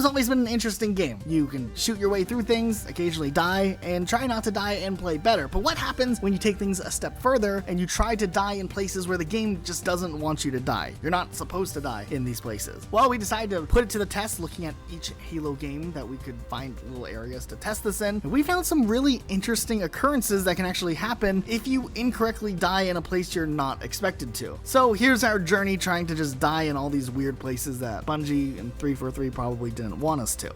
always been an interesting game. You can shoot your way through things, occasionally die, and try not to die and play better. But what happens when you take things a step further and you try to die in places where the game just doesn't want you to die? You're not supposed to die in these places. Well, we decided to put it to the test, looking at each Halo game that we could find little areas to test this in. And we found some really interesting occurrences that can actually happen if you incorrectly die in a place you're not expected to. So here's our journey trying to just die in all these weird places that Bungie and 343 probably didn't want us to.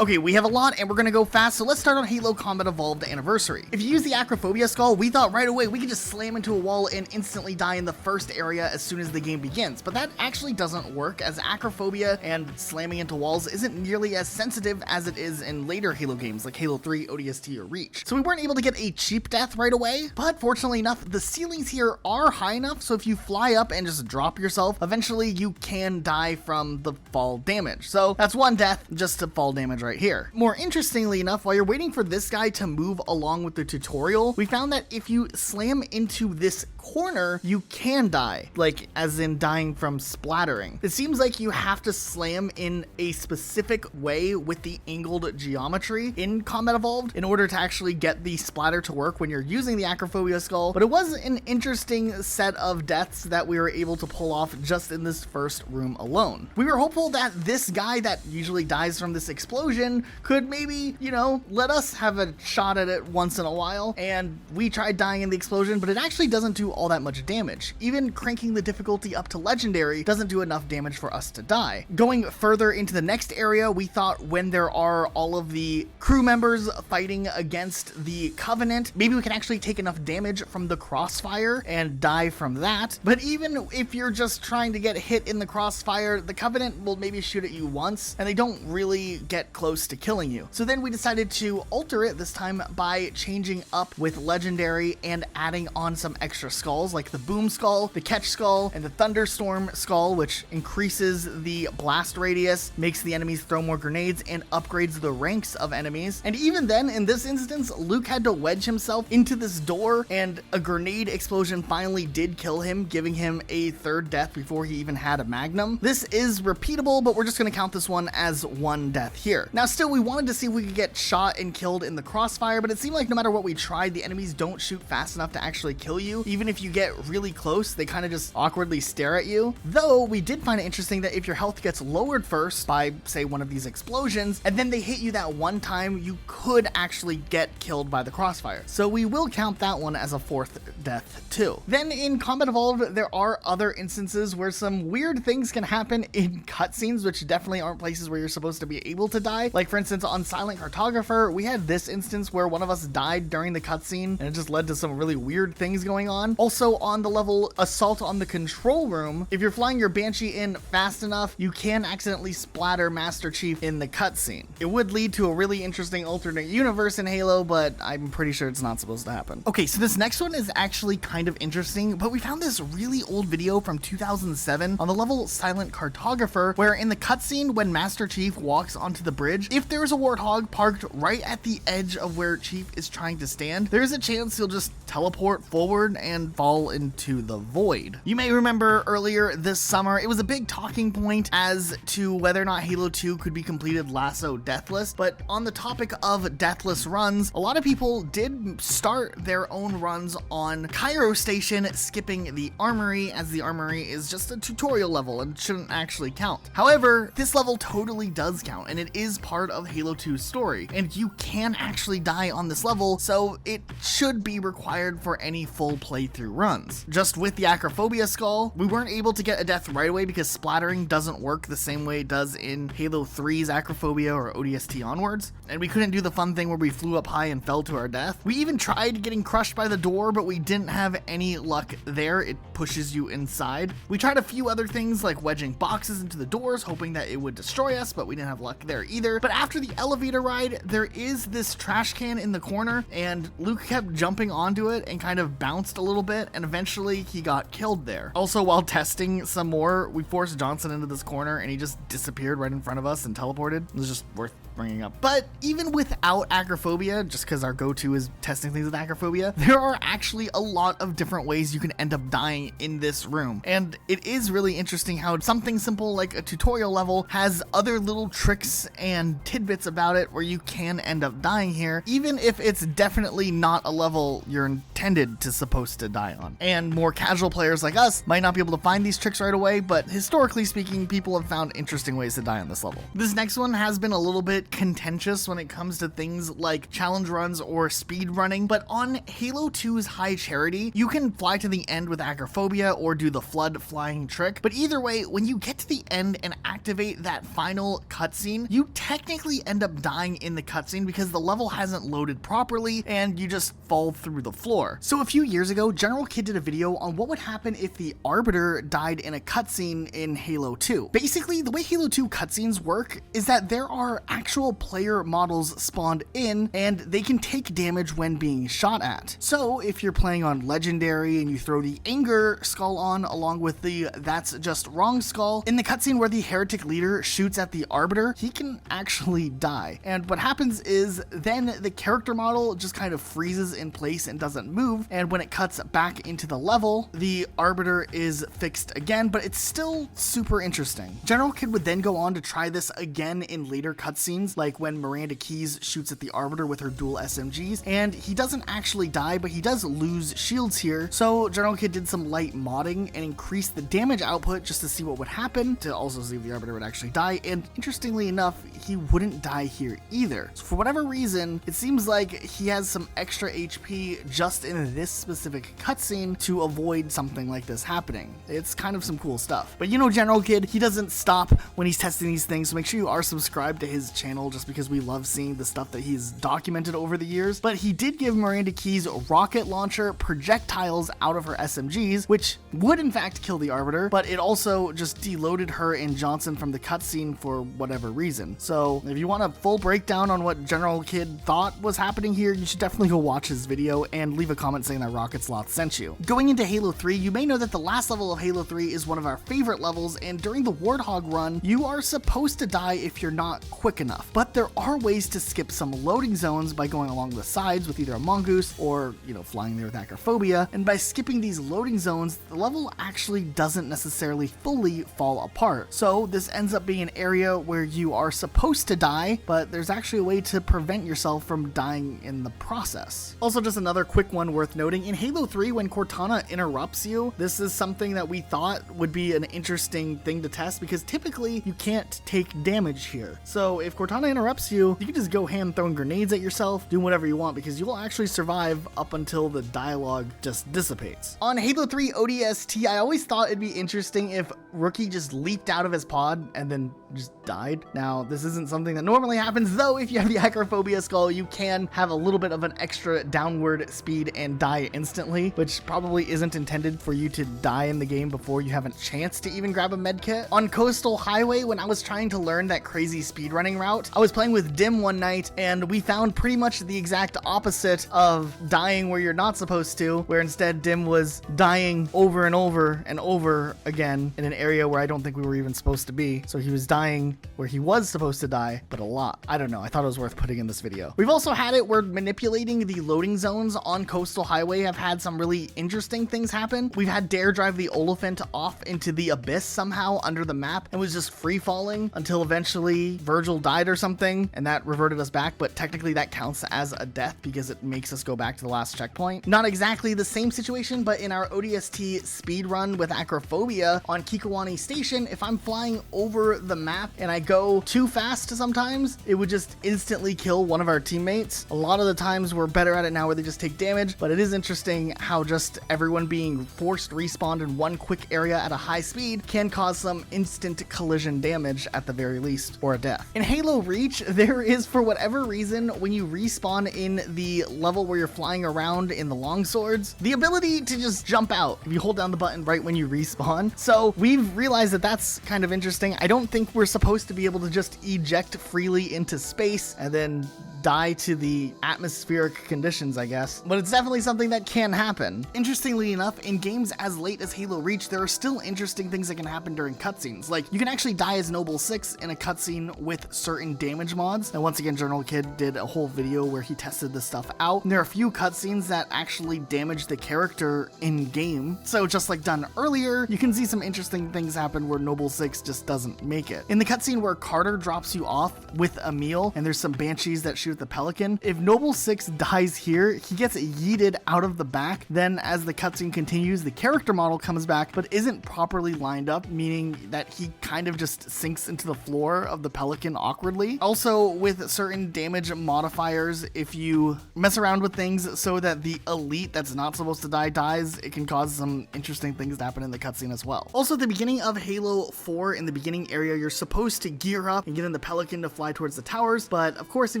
Okay, we have a lot and we're gonna go fast, so let's start on Halo Combat Evolved Anniversary. If you use the Acrophobia skull, we thought right away we could just slam into a wall and instantly die in the first area as soon as the game begins, but that actually doesn't work, as Acrophobia and slamming into walls isn't nearly as sensitive as it is in later Halo games like Halo 3, ODST, or Reach. So we weren't able to get a cheap death right away, but fortunately enough, the ceilings here are high enough, so if you fly up and just drop yourself, eventually you can die from the fall damage. So that's one death just to fall damage right here. More interestingly enough, while you're waiting for this guy to move along with the tutorial, we found that if you slam into this corner, you can die, like as in dying from splattering. It seems like you have to slam in a specific way with the angled geometry in Combat Evolved in order to actually get the splatter to work when you're using the Acrophobia skull, but it was an interesting set of deaths that we were able to pull off just in this first room alone. We were hopeful that this guy that usually dies from this explosion could maybe, you know, let us have a shot at it once in a while, and we tried dying in the explosion, but it actually doesn't do all that much damage. Even cranking the difficulty up to legendary doesn't do enough damage for us to die. Going further into the next area, we thought when there are all of the crew members fighting against the Covenant, maybe we can actually take enough damage from the crossfire and die from that. But even if you're just trying to get hit in the crossfire, the Covenant will maybe shoot at you once, and they don't really get close to killing you. So then we decided to alter it this time by changing up with legendary and adding on some extra skulls like the boom skull, the catch skull, and the thunderstorm skull, which increases the blast radius, makes the enemies throw more grenades, and upgrades the ranks of enemies. And even then, in this instance, Luke had to wedge himself into this door, and a grenade explosion finally did kill him, giving him a third death before he even had a magnum. This is repeatable, but we're just going to count this one as one death here. Now still, we wanted to see if we could get shot and killed in the crossfire, but it seemed like no matter what we tried, the enemies don't shoot fast enough to actually kill you. Even if you get really close, they kind of just awkwardly stare at you. Though we did find it interesting that if your health gets lowered first by, say, one of these explosions, and then they hit you that one time, you could actually get killed by the crossfire. So we will count that one as a fourth death too. Then in Combat Evolved, there are other instances where some weird things can happen in cutscenes, which definitely aren't places where you're supposed to be able to die. Like for instance, on Silent Cartographer, we had this instance where one of us died during the cutscene, and it just led to some really weird things going on. Also on the level Assault on the Control Room, if you're flying your Banshee in fast enough, you can accidentally splatter Master Chief in the cutscene. It would lead to a really interesting alternate universe in Halo, but I'm pretty sure it's not supposed to happen. Okay, so this next one is actually kind of interesting, but we found this really old video from 2007 on the level Silent Cartographer, where in the cutscene when Master Chief walks onto the bridge, if there's a warthog parked right at the edge of where Chief is trying to stand, there's a chance he'll just teleport forward and fall into the void. You may remember earlier this summer, it was a big talking point as to whether or not Halo 2 could be completed lasso deathless, but on the topic of deathless runs, a lot of people did start their own runs on Cairo Station, skipping the armory, as the armory is just a tutorial level and shouldn't actually count. However, this level totally does count, and it is part of Halo 2's story, and you can actually die on this level, so it should be required for any full playthrough runs. Just with the Acrophobia skull, we weren't able to get a death right away because splattering doesn't work the same way it does in Halo 3's Acrophobia or ODST onwards, and we couldn't do the fun thing where we flew up high and fell to our death. We even tried getting crushed by the door, but we didn't have any luck there. It pushes you inside. We tried a few other things like wedging boxes into the doors, hoping that it would destroy us, but we didn't have luck there either. But after the elevator ride, there is this trash can in the corner, and Luke kept jumping onto it and kind of bounced a little bit, and eventually he got killed there. Also, while testing some more, we forced Johnson into this corner and he just disappeared right in front of us and teleported. It was just worth bringing up. But even without acrophobia, just because our go-to is testing things with acrophobia, there are actually a lot of different ways you can end up dying in this room. And it is really interesting how something simple like a tutorial level has other little tricks and tidbits about it where you can end up dying here, even if it's definitely not a level you're intended to supposed to die on. And more casual players like us might not be able to find these tricks right away, but historically speaking, people have found interesting ways to die on this level. This next one has been a little bit contentious when it comes to things like challenge runs or speed running, but on Halo 2's High Charity, you can fly to the end with acrophobia or do the flood flying trick. But either way, when you get to the end and activate that final cutscene, you technically end up dying in the cutscene because the level hasn't loaded properly and you just fall through the floor. So a few years ago, General Kid did a video on what would happen if the Arbiter died in a cutscene in Halo 2. Basically, the way Halo 2 cutscenes work is that there are actual player models spawned in and they can take damage when being shot at. So if you're playing on Legendary and you throw the Anger skull on along with the That's Just Wrong skull, in the cutscene where the Heretic leader shoots at the Arbiter, he can actually die. And what happens is then the character model just kind of freezes in place and doesn't move, and when it cuts back into the level, the Arbiter is fixed again, but it's still super interesting. General Kid would then go on to try this again in later cutscenes, like when Miranda Keyes shoots at the Arbiter with her dual SMGs, and he doesn't actually die, but he does lose shields here. So General Kid did some light modding and increased the damage output just to see what would happen, to also see if the Arbiter would actually die, and interestingly enough, he wouldn't die here either. So for whatever reason, it seems like he has some extra HP just in this specific cutscene to avoid something like this happening. It's kind of some cool stuff. But you know General Kid, he doesn't stop when he's testing these things, so make sure you are subscribed to his channel just because we love seeing the stuff that he's documented over the years. But he did give Miranda Keyes rocket launcher projectiles out of her SMGs, which would in fact kill the Arbiter, but it also just deloaded her and Johnson from the cutscene for whatever reason. So if you want a full breakdown on what General Kid thought was happening here, you should definitely go watch his video and leave a comment saying that Rocket Sloth sent you. Going into Halo 3, you may know that the last level of Halo 3 is one of our favorite levels, and during the Warthog run, you are supposed to die if you're not quick enough. But there are ways to skip some loading zones by going along the sides with either a mongoose or, flying there with acrophobia. And by skipping these loading zones, the level actually doesn't necessarily fully fall apart. So this ends up being an area where you are supposed to die, but there's actually a way to prevent yourself from dying in the process. Also, just another quick one worth noting, in Halo 3, when Cortana interrupts you, this is something that we thought would be an interesting thing to test because typically you can't take damage here. So if Cortana interrupts you, you can just go hand throwing grenades at yourself, doing whatever you want because you'll actually survive up until the dialogue just dissipates. On Halo 3 ODST, I always thought it'd be interesting if Rookie just leaped out of his pod and then just died. Now, this isn't something that normally happens, though if you have the acrophobia skull, you can have a little bit of an extra downward speed and die instantly, which probably isn't intended for you to die in the game before you have a chance to even grab a medkit. On Coastal Highway, when I was trying to learn that crazy speedrunning route, I was playing with Dim one night, and we found pretty much the exact opposite of dying where you're not supposed to, where instead Dim was dying over and over and over again in an area where I don't think we were even supposed to be. So he was dying where he was supposed to die, but a lot. I don't know. I thought it was worth putting in this video. We've also had it where manipulating the loading zones on Coastal Highway have had some really interesting things happen. We've had Dare drive the Oliphant off into the abyss somehow under the map and was just free falling until eventually Virgil died or something, and that reverted us back, but technically that counts as a death because it makes us go back to the last checkpoint. Not exactly the same situation, but in our ODST speed run with acrophobia on Kikawani Station, if I'm flying over the map and I go too fast sometimes, it would just instantly kill one of our teammates. A lot of the times we're better at it now where they just take damage, but it is interesting how just everyone being forced respawned in one quick area at a high speed can cause some instant collision damage at the very least, or a death. In Halo Reach, there is, for whatever reason, when you respawn in the level where you're flying around in the longswords, the ability to just jump out if you hold down the button right when you respawn. So we've realized that that's kind of interesting. I don't think we're supposed to be able to just eject freely into space and then die to the atmospheric conditions, I guess. But it's definitely something that can happen. Interestingly enough, in games as late as Halo Reach, there are still interesting things that can happen during cutscenes. Like, you can actually die as Noble 6 in a cutscene with certain damage mods. And once again, Journal Kid did a whole video where he tested this stuff out. And there are a few cutscenes that actually damage the character in game. So just like done earlier, you can see some interesting things happen where Noble 6 just doesn't make it. In the cutscene where Carter drops you off with a meal and there's some banshees that shoot the pelican, if Noble 6 dies here, he gets yeeted out of the back. Then as the cutscene continues, the character model comes back but isn't properly lined up, meaning that he kind of just sinks into the floor of the pelican awkwardly. Also, with certain damage modifiers, if you mess around with things so that the elite that's not supposed to die dies, it can cause some interesting things to happen in the cutscene as well. Also, at the beginning of Halo 4, in the beginning area, you're supposed to gear up and get in the pelican to fly towards the towers, but of course, if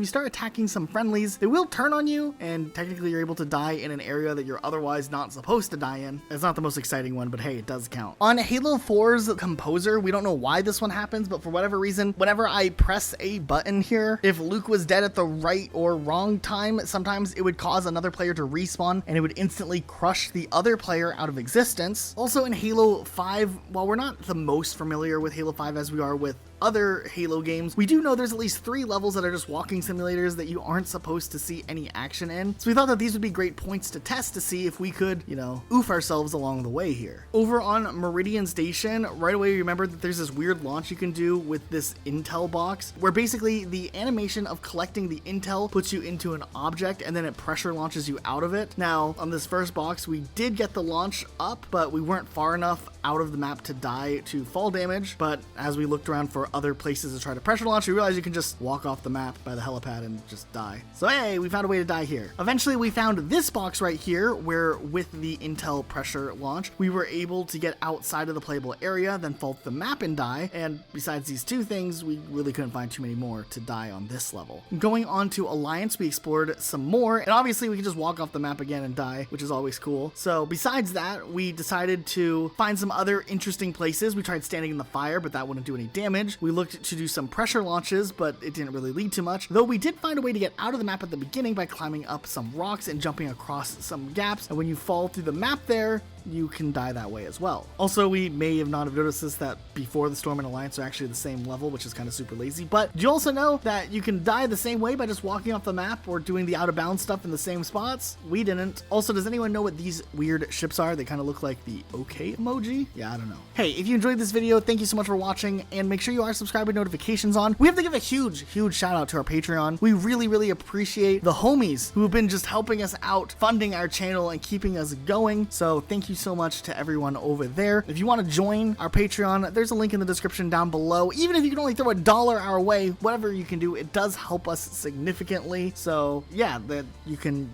you start attacking some friendlies, they will turn on you, and technically you're able to die in an area that you're otherwise not supposed to die in. It's not the most exciting one, but hey, it does count. On Halo 4's composer, we don't know why this one happens, but for whatever reason, whenever I press a button here, if Luke was dead at the right or wrong time, sometimes it would cause another player to respawn and it would instantly crush the other player out of existence. Also in Halo 5, while we're not the most familiar with Halo 5 as we are with other Halo games, we do know there's at least 3 levels that are just walking simulators that you aren't supposed to see any action in. So we thought that these would be great points to test to see if we could, you know, oof ourselves along the way here. Over on Meridian Station, right away you remember that there's this weird launch you can do with this intel box, where basically the animation of collecting the intel puts you into an object and then it pressure launches you out of it. Now, on this first box, we did get the launch up, but we weren't far enough out of the map to die to fall damage. But as we looked around for other places to try to pressure launch, we realized you can just walk off the map by the helipad and just die. So hey, we found a way to die here. Eventually we found this box right here where with the intel pressure launch, we were able to get outside of the playable area, then fall to the map and die. And besides these 2 things, we really couldn't find too many more to die on this level. Going on to Alliance, we explored some more, and obviously we could just walk off the map again and die, which is always cool. So besides that, we decided to find some other interesting places. We tried standing in the fire, but that wouldn't do any damage. We looked to do some pressure launches, but it didn't really lead to much, though we did find a way to get out of the map at the beginning by climbing up some rocks and jumping across some gaps, and when you fall through the map there, you can die that way as well. Also, we may have not have noticed this, that Before the Storm and Alliance are actually the same level, which is kind of super lazy, but do you also know that you can die the same way by just walking off the map or doing the out of bounds stuff in the same spots? We didn't. Also, does anyone know what these weird ships are? They kind of look like the okay emoji? Yeah, I don't know. Hey, if you enjoyed this video, thank you so much for watching, and make sure you are subscribed with notifications on. We have to give a huge shout out to our Patreon. We really appreciate the homies who have been just helping us out, funding our channel and keeping us going. So thank you so much to everyone over there. If you want to join our Patreon, there's a link in the description down below. Even if you can only throw $1 our way, whatever you can do, it does help us significantly. So yeah, that you can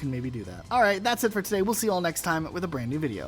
maybe do that. All right, that's it for today. We'll see you all next time with a brand new video.